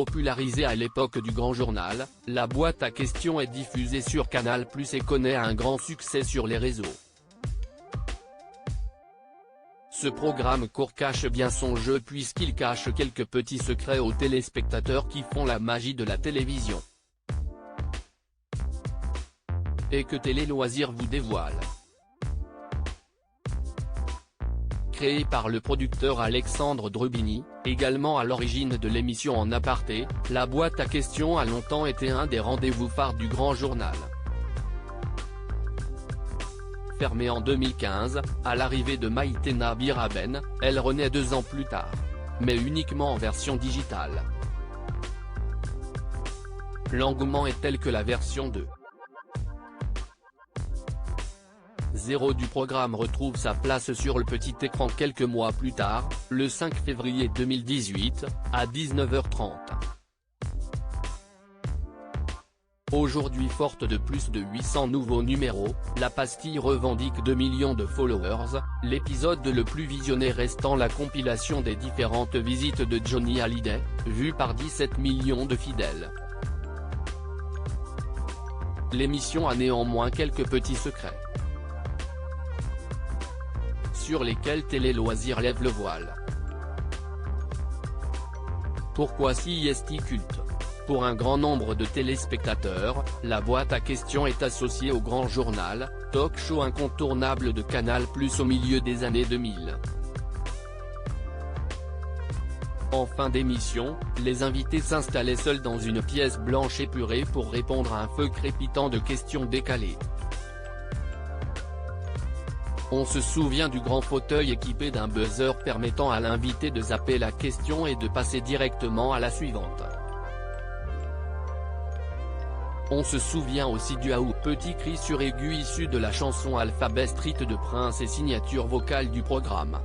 Popularisée à l'époque du Grand Journal, la boîte à questions est diffusée sur Canal+ et connaît un grand succès sur les réseaux. Ce programme court cache bien son jeu puisqu'il cache quelques petits secrets aux téléspectateurs qui font la magie de la télévision. Et que Télé Loisirs vous dévoile. Créé par le producteur Alexandre Drubini, également à l'origine de l'émission En aparté, la boîte à questions a longtemps été un des rendez-vous phares du Grand Journal. Fermée en 2015, à l'arrivée de Maïtena Biraben, elle renaît 2 ans plus tard. Mais uniquement en version digitale. L'engouement est tel que la version 2.0 du programme retrouve sa place sur le petit écran quelques mois plus tard, le 5 février 2018, à 19h30. Aujourd'hui forte de plus de 800 nouveaux numéros, la pastille revendique 2 millions de followers, l'épisode le plus visionné restant la compilation des différentes visites de Johnny Hallyday, vue par 17 millions de fidèles. L'émission a néanmoins quelques petits secrets, sur lesquels Télé Loisirs lève le voile. Pourquoi CIST culte ? Pour un grand nombre de téléspectateurs, la boîte à questions est associée au Grand Journal, talk-show incontournable de Canal+ au milieu des années 2000. En fin d'émission, les invités s'installaient seuls dans une pièce blanche épurée pour répondre à un feu crépitant de questions décalées. On se souvient du grand fauteuil équipé d'un buzzer permettant à l'invité de zapper la question et de passer directement à la suivante. On se souvient aussi du Aou, petit cri sur aigu issu de la chanson Alphabet Street de Prince et signature vocale du programme.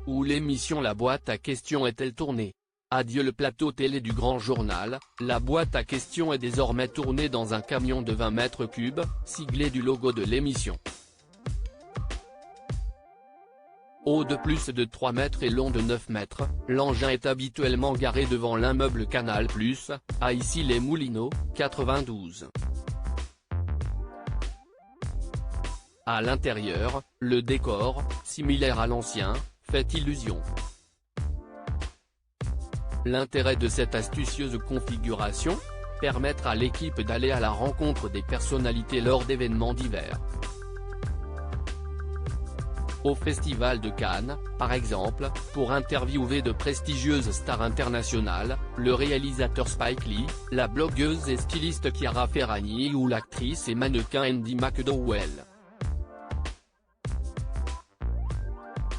Où l'émission La boîte à questions est-elle tournée ? Adieu le plateau télé du Grand Journal, la boîte à questions est désormais tournée dans un camion de 20 mètres cubes, siglé du logo de l'émission. Haut de plus de 3 mètres et long de 9 mètres, l'engin est habituellement garé devant l'immeuble Canal+, à Issy-les-Moulineaux, 92. À l'intérieur, le décor, similaire à l'ancien, fait illusion. L'intérêt de cette astucieuse configuration ? Permettre à l'équipe d'aller à la rencontre des personnalités lors d'événements divers. Au Festival de Cannes, par exemple, pour interviewer de prestigieuses stars internationales, le réalisateur Spike Lee, la blogueuse et styliste Chiara Ferragni ou l'actrice et mannequin Andie McDowell.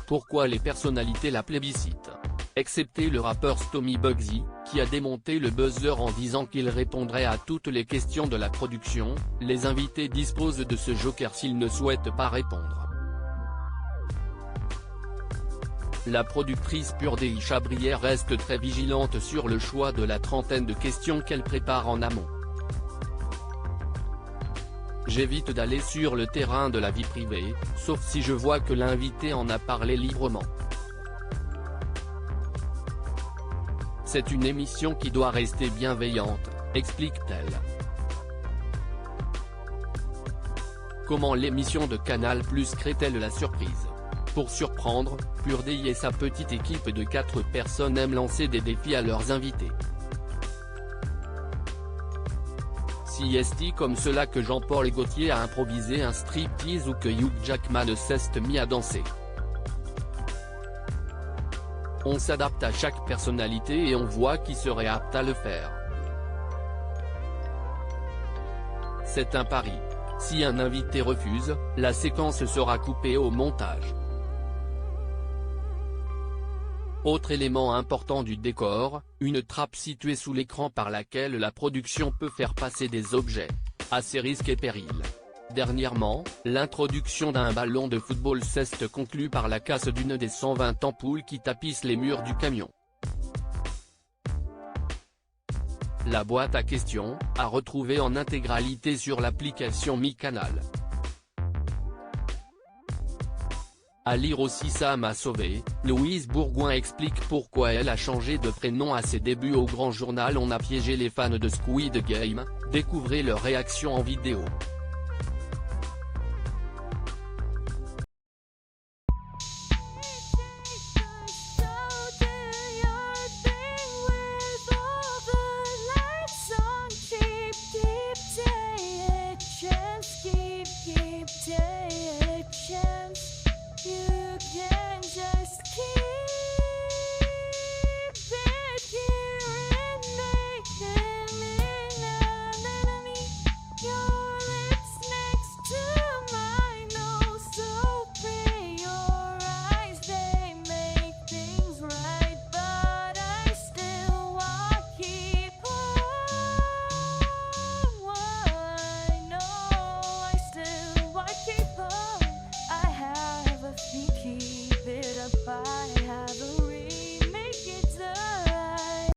Pourquoi les personnalités la plébiscitent ? Excepté le rappeur Stomy Bugsy, qui a démonté le buzzer en disant qu'il répondrait à toutes les questions de la production, les invités disposent de ce joker s'ils ne souhaitent pas répondre. La productrice Purdey Chabrière reste très vigilante sur le choix de la trentaine de questions qu'elle prépare en amont. J'évite d'aller sur le terrain de la vie privée, sauf si je vois que l'invité en a parlé librement. C'est une émission qui doit rester bienveillante, explique-t-elle. Comment l'émission de Canal+ crée-t-elle la surprise ? Pour surprendre, Purdey et sa petite équipe de 4 personnes aiment lancer des défis à leurs invités. CIST comme cela que Jean-Paul Gaultier a improvisé un striptease ou que Hugh Jackman s'est mis à danser. On s'adapte à chaque personnalité et on voit qui serait apte à le faire. C'est un pari. Si un invité refuse, la séquence sera coupée au montage. Autre élément important du décor, une trappe située sous l'écran par laquelle la production peut faire passer des objets. À ses risques et périls. Dernièrement, l'introduction d'un ballon de football s'est conclue par la casse d'une des 120 ampoules qui tapissent les murs du camion. La boîte à questions, à retrouver en intégralité sur l'application Mi Canal. À lire aussi ça m'a sauvé, Louise Bourgoin explique pourquoi elle a changé de prénom à ses débuts au Grand Journal. On a piégé les fans de Squid Game, découvrez leur réaction en vidéo.